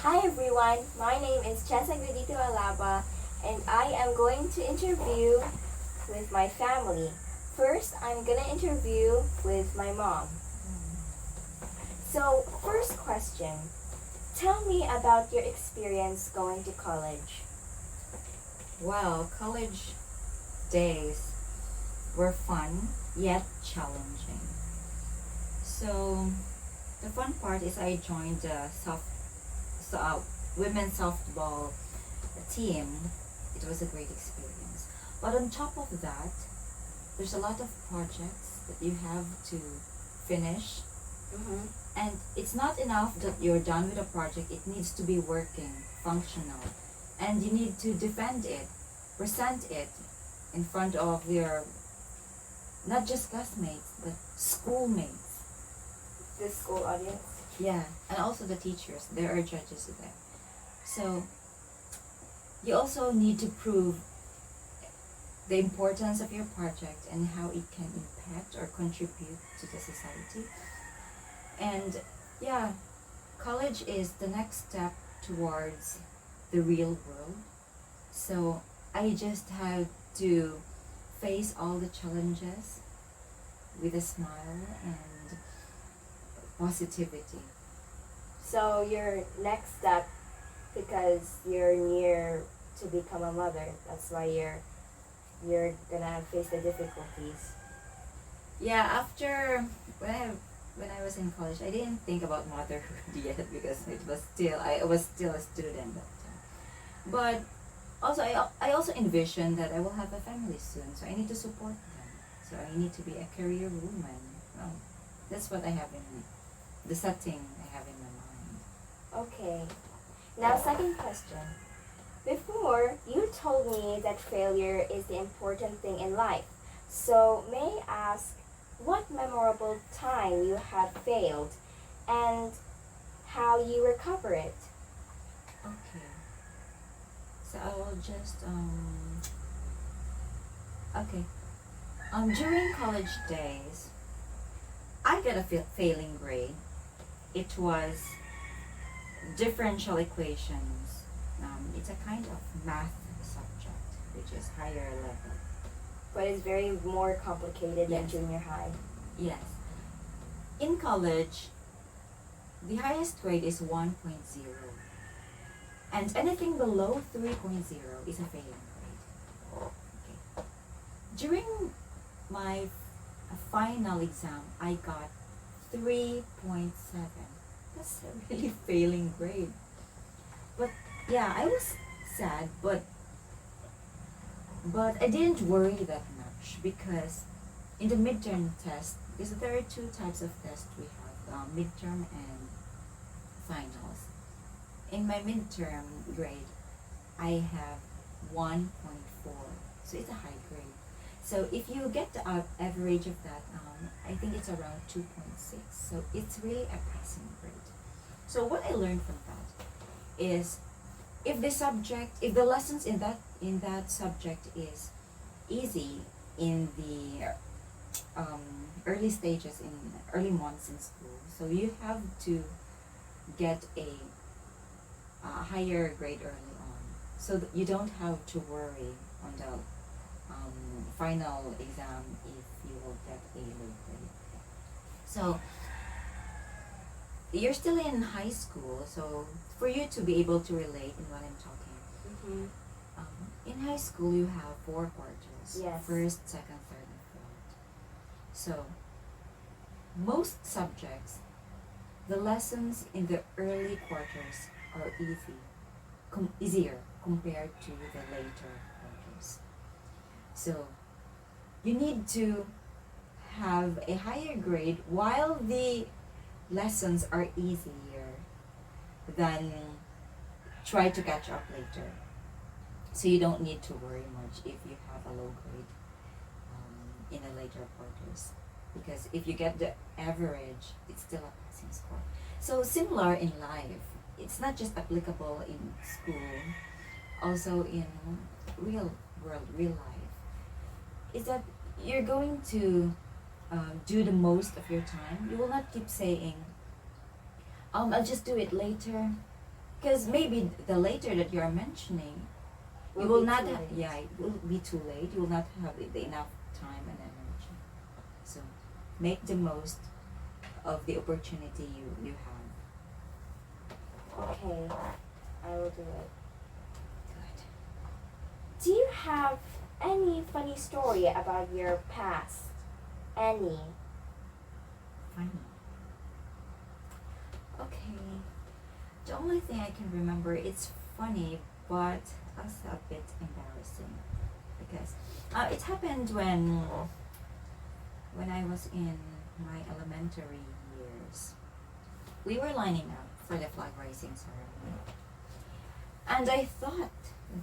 Hi everyone, my name is Chesa and I am going to interview with my family. First, I'm gonna interview with my mom. So, first question, tell me about your experience going to college. Well, college days were fun yet challenging. So, the fun part is I joined a so, uh, women's softball team. It was a great experience. But on top of that, there's a lot of projects that you have to finish. Mm-hmm. And it's not enough that you're done with a project, it needs to be working, functional. And you need to defend it, present it in front of your, not just classmates, but schoolmates. The school audience. Yeah, and also the teachers, there are judges there. So you also need to prove the importance of your project and how it can impact or contribute to the society. And yeah, college is the next step towards the real world. So I just have to face all the challenges with a smile and positivity. So, your next step, because you're near to become a mother, that's why you're gonna face the difficulties. Yeah, after when I was in college, I didn't think about motherhood yet because I was still a student that time. But also I also envisioned that I will have a family soon, so I need to support them. So I need to be a career woman. Well, that's what I have in the setting I have in my mind. Okay. Now, second question. Before, you told me that failure is the important thing in life. So, may I ask what memorable time you have failed and how you recover it? Okay. So I will just okay. During college days, I got a failing grade. It was differential equations. It's a kind of math subject, which is higher level. But it's very more complicated than Yes. junior high. Yes. In college, the highest grade is 1.0, and anything below 3.0 is a failing grade. Okay. During my final exam, I got 3.7. That's a really failing grade. But yeah, I was sad, but I didn't worry that much because in the midterm test, because there are two types of tests we have, midterm and finals. In my midterm grade, I have 1.4, so it's a high grade. So if you get the average of that, I think it's around 2.6. So it's really a passing grade. So what I learned from that is if the lessons in that subject is easy in the early stages in early months in school, so you have to get a higher grade early on, so that you don't have to worry on the final exam if you will get a low grade. So you're still in high school, so for you to be able to relate in what I'm talking, Mm-hmm. in high school you have 4 quarters: Yes. first, second, third, and fourth. So most subjects, the lessons in the early quarters are easier compared to the later quarters. So you need to have a higher grade while the lessons are easier than try to catch up later. So you don't need to worry much if you have a low grade in the later quarters. Because if you get the average, it's still a passing score. So similar in life, it's not just applicable in school, also in real world, real life, is that you're going to do the most of your time. You will not keep saying, I'll just do it later. Because maybe the later that you are mentioning, you Will will be not too have, late. yeah, it will be too late. You will not have the enough time and energy. So make the most of the opportunity you have. Okay, I will do it. Good. Do you have any funny story about your past? Any? Funny. Okay. The only thing I can remember, it's funny, but also a bit embarrassing because it happened when I was in my elementary years. We were lining up for the flag raising ceremony, and I thought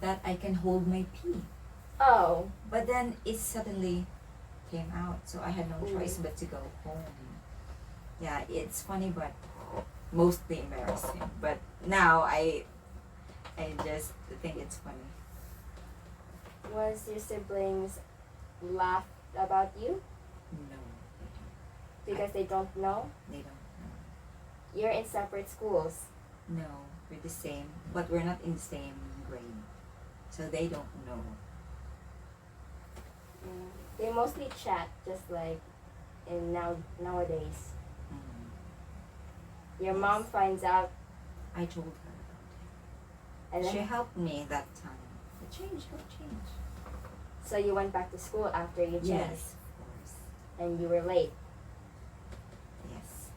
that I can hold my pee, Oh, but then it suddenly came out, so I had no Ooh. choice but to go home. Yeah, it's funny, but mostly embarrassing. But now I just think it's funny. was your siblings laugh about you No, because they don't know? they don't You're in separate schools. know. No, we're the same, but we're not in the same grade, so they don't know. They mostly chat just like in nowadays. Your mom Yes. finds out I told her and about it. She then helped me that time. The change, no change. so you went back to school after you changed Yes, of course. and you were late. Yes.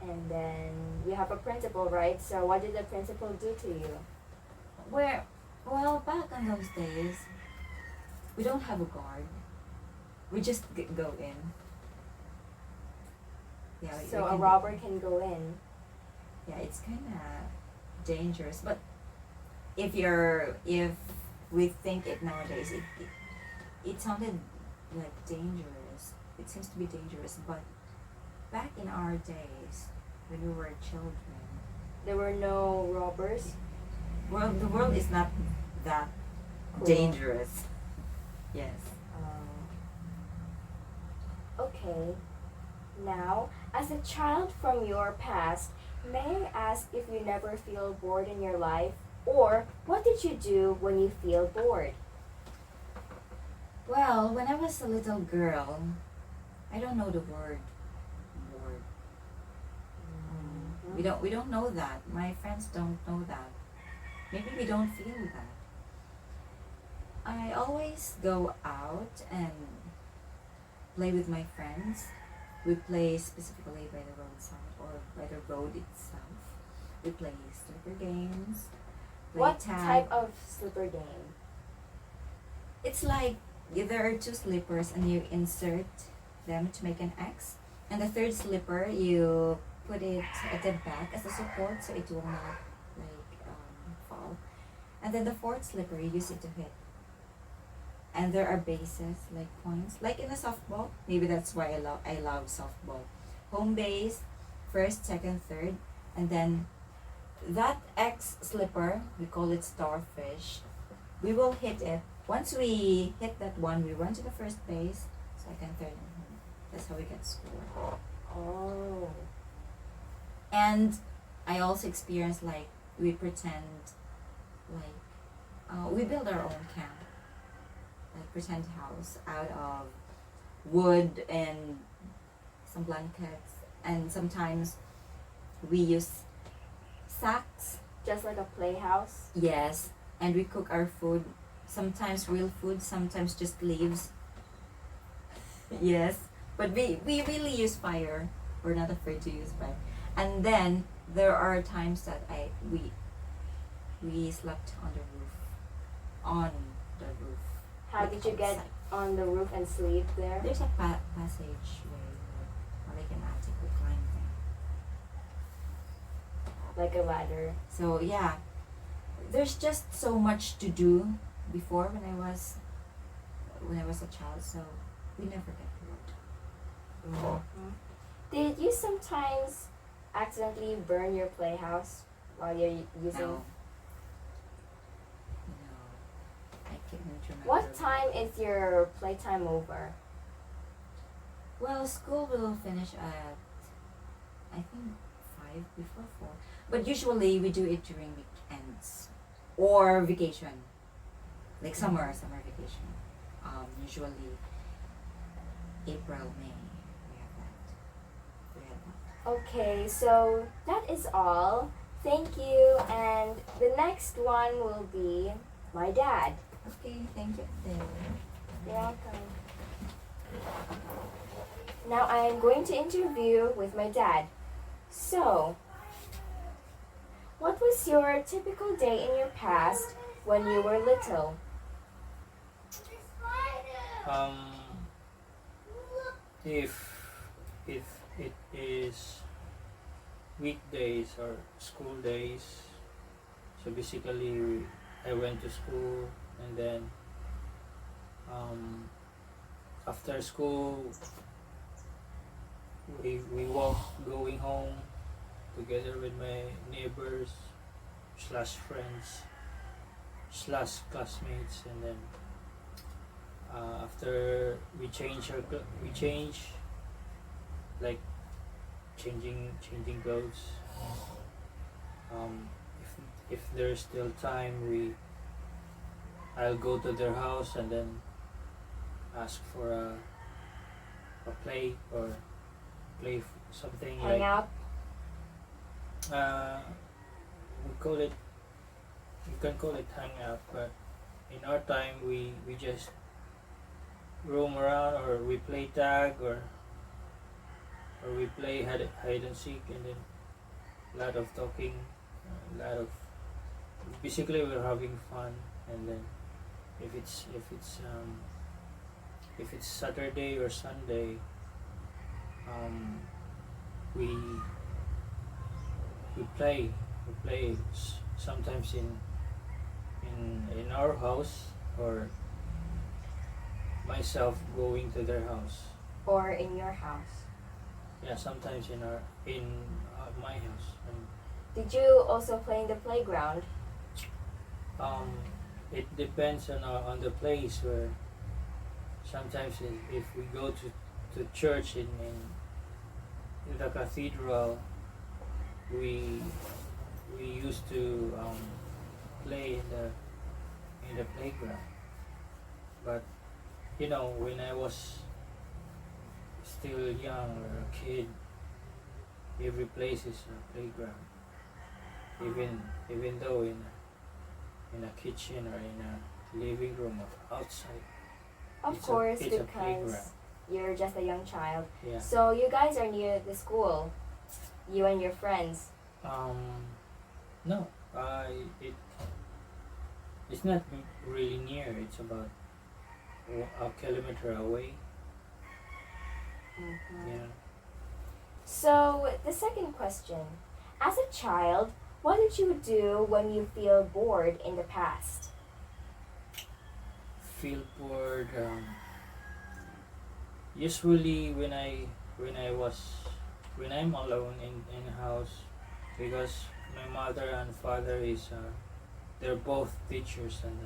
And then you have a principal, right? So what did the principal do to you? Well, back in those days, we don't have a guard. We just go in. Yeah, we So a can- robber can go in. Yeah, it's kind of dangerous. But if we think it nowadays, it sounded like dangerous. It seems to be dangerous. But back in our days, when we were children, There were no robbers. the world is not that Cool. dangerous. Yes. Okay. Now, as a child from your past, may I ask if you never feel bored in your life? Or what did you do when you feel bored? Well, when I was a little girl, I don't know the word bored. We don't know that. My friends don't know that. Maybe we don't feel that. I always go out and play with my friends. We play specifically by the roadside or by the road itself. We play slipper games. Play What tag. type of slipper game? It's like there are two slippers and you insert them to make an X. And the third slipper, you put it at the back as a support so it will not fall. And then the fourth slipper, you use it to hit. And there are bases, like points, like in a softball. Maybe that's why I love softball. Home base, first, second, third, and then that X slipper, we call it starfish. We will hit it. Once we hit that one, we run to the first base, second, third, and home. That's how we get score. Oh. And I also experienced like we pretend we build our own camp, like pretend house out of wood and some blankets, and sometimes we use sacks. Just like a playhouse? Yes, and we cook our food. Sometimes real food, sometimes just leaves. Yes, but we really use fire. We're not afraid to use fire. And then there are times that we slept on the roof. On the roof. How Like did you get outside. on the roof and sleep there? There's a passageway, or like an attic we climb there. Like a ladder. So yeah, there's just so much to do before when I was a child. So we never get bored. Did you sometimes accidentally burn your playhouse while you're using? No. No, I couldn't remember. What time is your playtime over? Well, school will finish at I think 5 before 4. But usually we do it during ends, or vacation, like summer vacation. Usually April, May. We have that. We have that. Okay, so that is all. Thank you. And the next one will be my dad. Okay, thank you. You're welcome. Now I am going to interview with my dad. So, what was your typical day in your past when you were little? Um, if if it is weekdays or school days, so basically I went to school, and then after school we walk going home together with my neighbors slash friends slash classmates, and then after we change, like changing clothes. If there's still time, I'll go to their house and then ask for a play, or something Hang like out? uh, we call it you can call it hangout, but in our time we just roam around, or we play tag, or we play hide and seek, and then a lot of talking, a lot of basically we're having fun. And then if it's Saturday or Sunday, um, we we play sometimes in our house, or myself going to their house. Or in your house? Yeah, sometimes in my house. And Did you also play in the playground? it depends on the place. Where sometimes if we go to church in the cathedral, we used to play in the playground. But when I was still young, or a kid, every place is a playground. Even though in a kitchen, or in a living room, or outside, Of it's course, a because playground. you're just a young child. Yeah. So you guys are near the school, you and your friends. No, it it's not really near. It's about a kilometer away. Mhm. Yeah. So the second question. As a child, what did you do when you feel bored in the past? Feel bored. Usually when I'm alone in the house, because my mother and father is they're both teachers, and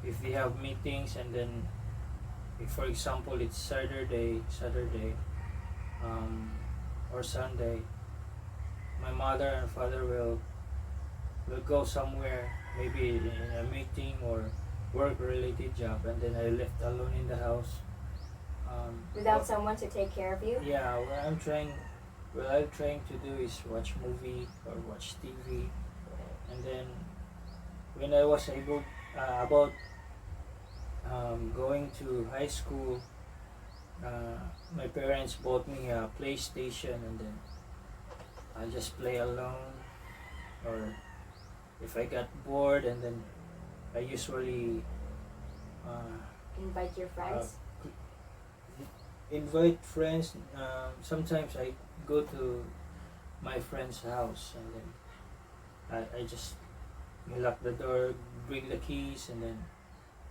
if they have meetings, and then if for example it's Saturday, or Sunday, my mother and father will go somewhere, maybe in a meeting or work related job, and then I left alone in the house. Without what- someone to take care of you? yeah, what I'm trying to do is watch movie or watch TV. And then when I was able about going to high school, my parents bought me a PlayStation, and then I just play alone. Or if I got bored, and then I usually uh, Invite your friends? invite friends. Sometimes I go to my friend's house, and then I just lock the door, bring the keys, and then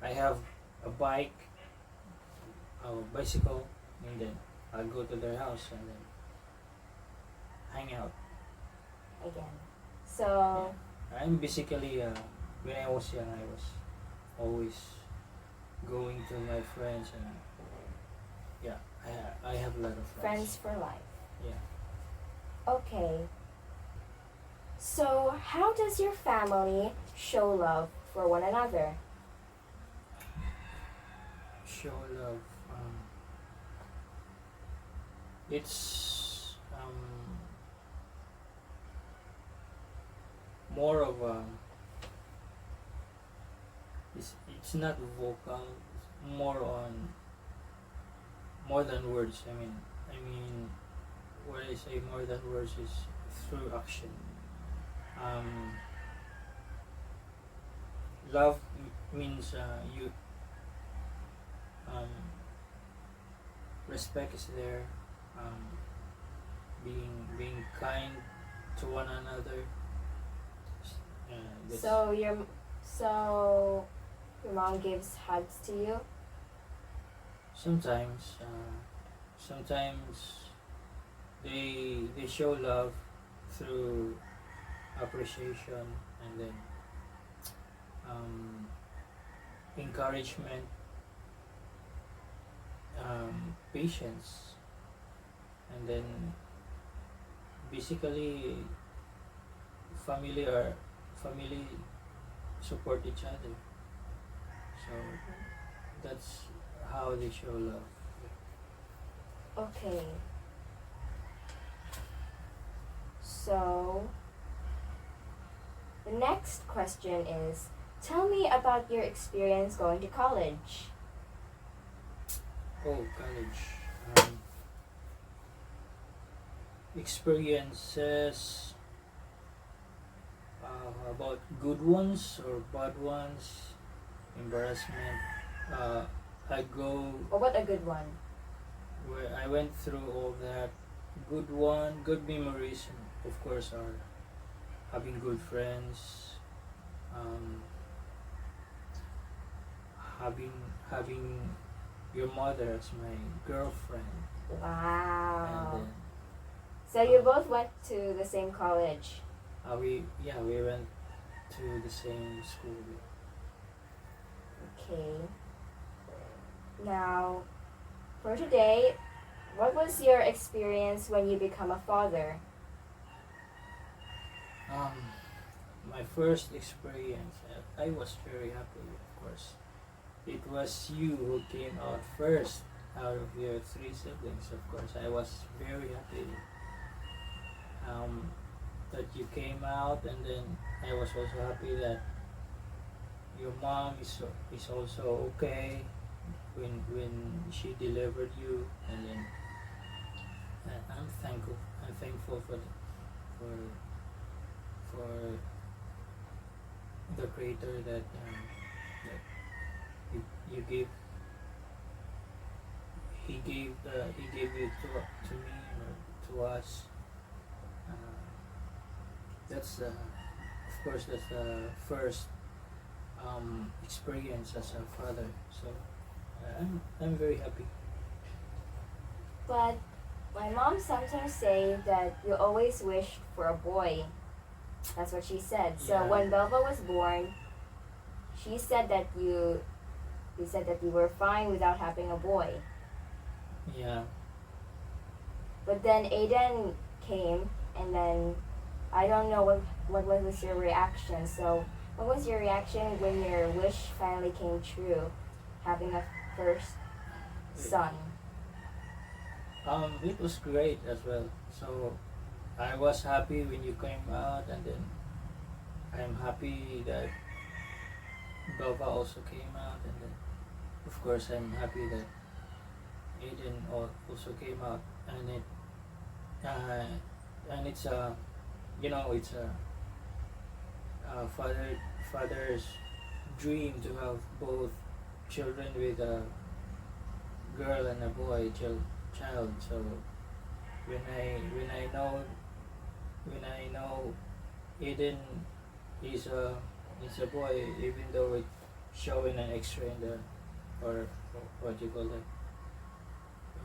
I have a bicycle, and then I'll go to their house and then hang out. Again. So, I'm basically when I was young, I was always going to my friends, and yeah, I have a lot of friends. friends for life. Yeah. Okay. So, how does your family show love for one another? Show love. It's more of a. It's not vocal. It's more on more than words. I mean, when I say more than words is through action. Um, love means you um, respect is there. Um, being kind to one another. That's So your mom gives hugs to you? sometimes sometimes they show love through appreciation and then um, encouragement, patience, and then basically family support each other. So that's how they show love. Okay. So the next question is, tell me about your experience going to college. Oh, college. Experiences about good ones or bad ones, embarrassment. Uh, I go Or what a good one. where I went through all that. Good one, good memories, of course, are having good friends, um, having your mother as my girlfriend, and Wow. then So you both went to the same college. we went to the same school. Okay. Now, for today, what was your experience when you become a father? Um, my first experience, I was very happy, of course. It was you who came out first out of your three siblings, of course. I was very happy that you came out, and then I was also happy that your mom is also okay when she delivered you, and then I'm thankful for for the creator that you gave he gave it to me or to us. Uh, that's of course that's the first experience as a father. So I'm very happy. But my mom sometimes say that you always wished for a boy. That's what she said. So Yeah. when Belva was born, she said that you said that you were fine without having a boy. Yeah. But then Aiden came, and then I don't know what was your reaction. So what was your reaction when your wish finally came true, having a first son? It was great as well. So I was happy when you came out, and then I'm happy that Belva also came out, and then of course I'm happy that Aiden also came out, and uh, it's a it's a father's dream to have both children with a girl and a boy child. So when I know Aiden is a boy, even though it's showing an X-ray in the or what you call that,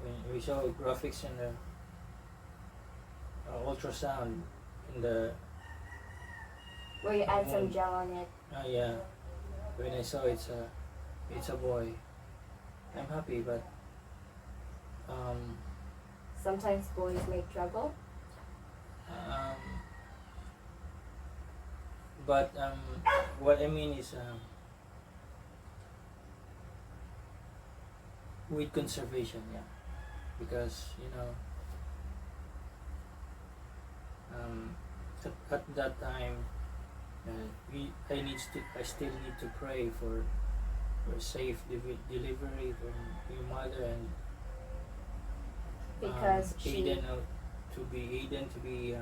when we saw graphics in the ultrasound in the Where you add some womb. gel on it? Yeah, when I saw it's a boy, I'm happy, but um, Sometimes boys make trouble. um, but what I mean is with conservation, yeah, because at that time I still need to pray for safe delivery from your mother and Because she Aiden to be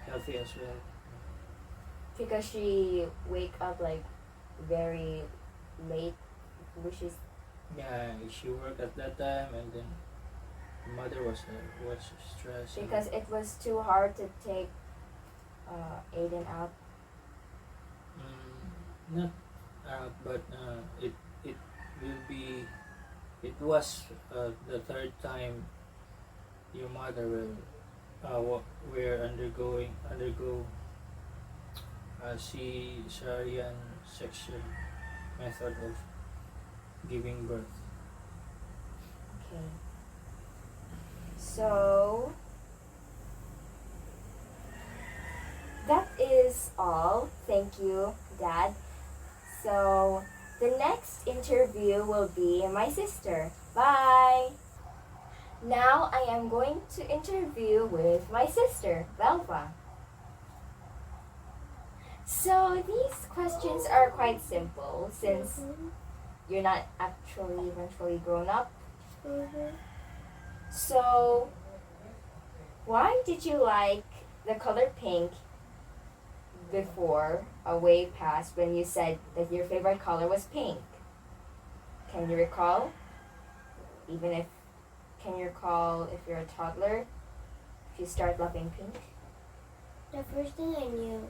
healthy as well. because she wake up like very late, which is Yeah, she worked at that time, and then mother was stressed. because it was too hard to take Aiden out. Not out, but it will be. It was the third time your mother will were undergo cesarean section method of giving birth. Okay. So that is all. Thank you, Dad. So the next interview will be my sister. Bye. Now I am going to interview with my sister, Velva. So these questions are quite simple since you're not actually eventually grown up. So why did you like the color pink before, a way past, when you said that your favorite color was pink? Can you recall? Can you recall if you're a toddler, if you start loving pink? The first thing I knew,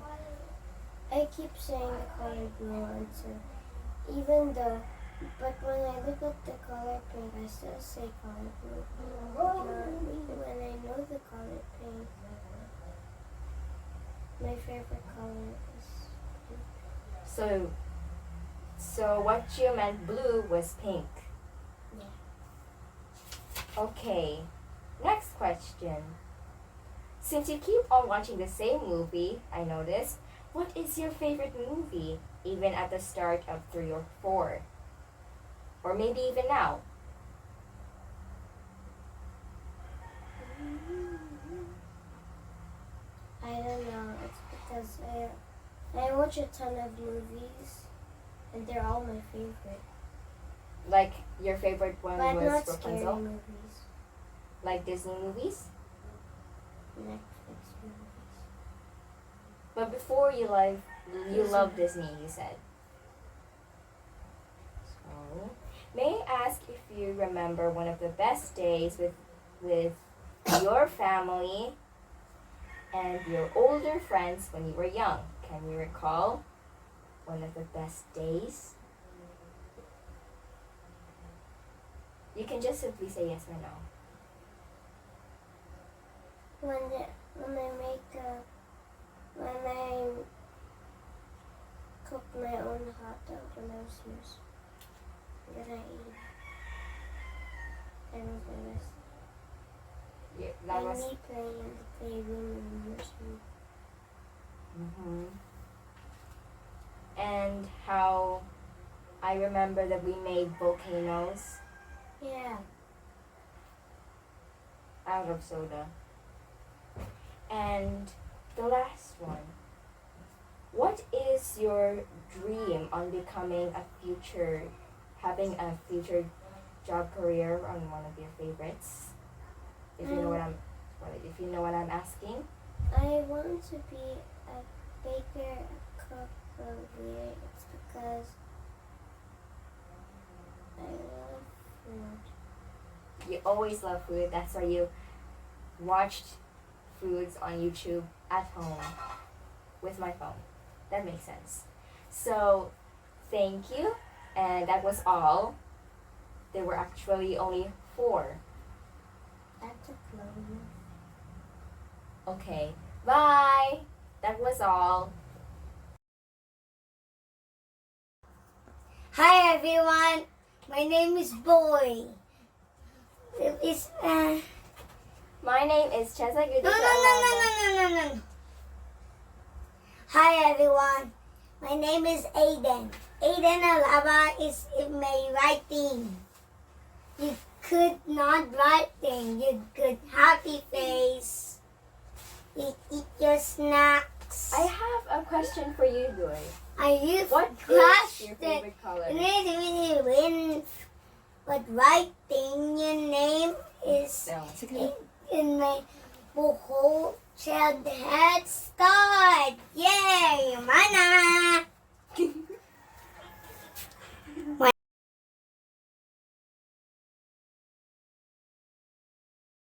I keep saying the color blue answer. But when I look at the color pink, I still say color blue. When I know the color pink, my favorite color is pink. So what you meant blue was pink. Yeah. Okay, next question. Since you keep on watching the same movie, I noticed, what is your favorite movie, even at the start of 3 or 4? Or maybe even now? I don't know. It's because I watch a ton of movies, and they're all my favorite. Like, your favorite one But was not scary Rapunzel? movies. Like Disney movies? Netflix movies. But before you love Disney, you said. So, may I ask if you remember one of the best days with your family and your older friends when you were young? Can you recall one of the best days? You can just simply say yes or no. When I cooked my own hot dog when I was yours. Then I ate it. That was my best. Yeah, that was. Me playing in the playroom and yours me. Mm-hmm. And how I remember that we made volcanoes Yeah. out of soda. And the last one. What is your dream on having a future job career on one of your favorites? If you know what I'm asking. I want to be a baker, a cook, a leader. It's because I love food. You always love food. That's why you watched foods on YouTube at home with my phone. That makes sense. So, thank you. And that was all. There were actually only 4. That's a clone. Okay. Bye. That was all. Hi everyone, my name is Boy. It's My name is Chesa. no. Hi everyone, my name is Aiden. Aiden Alaba is in my writing. You could not writing, you good happy face. You eat your snacks. I have a question for you, Doy. Are you What is crushed your it? favorite color? Really wins. But writing your name is in my whole child head start. Yay, mana!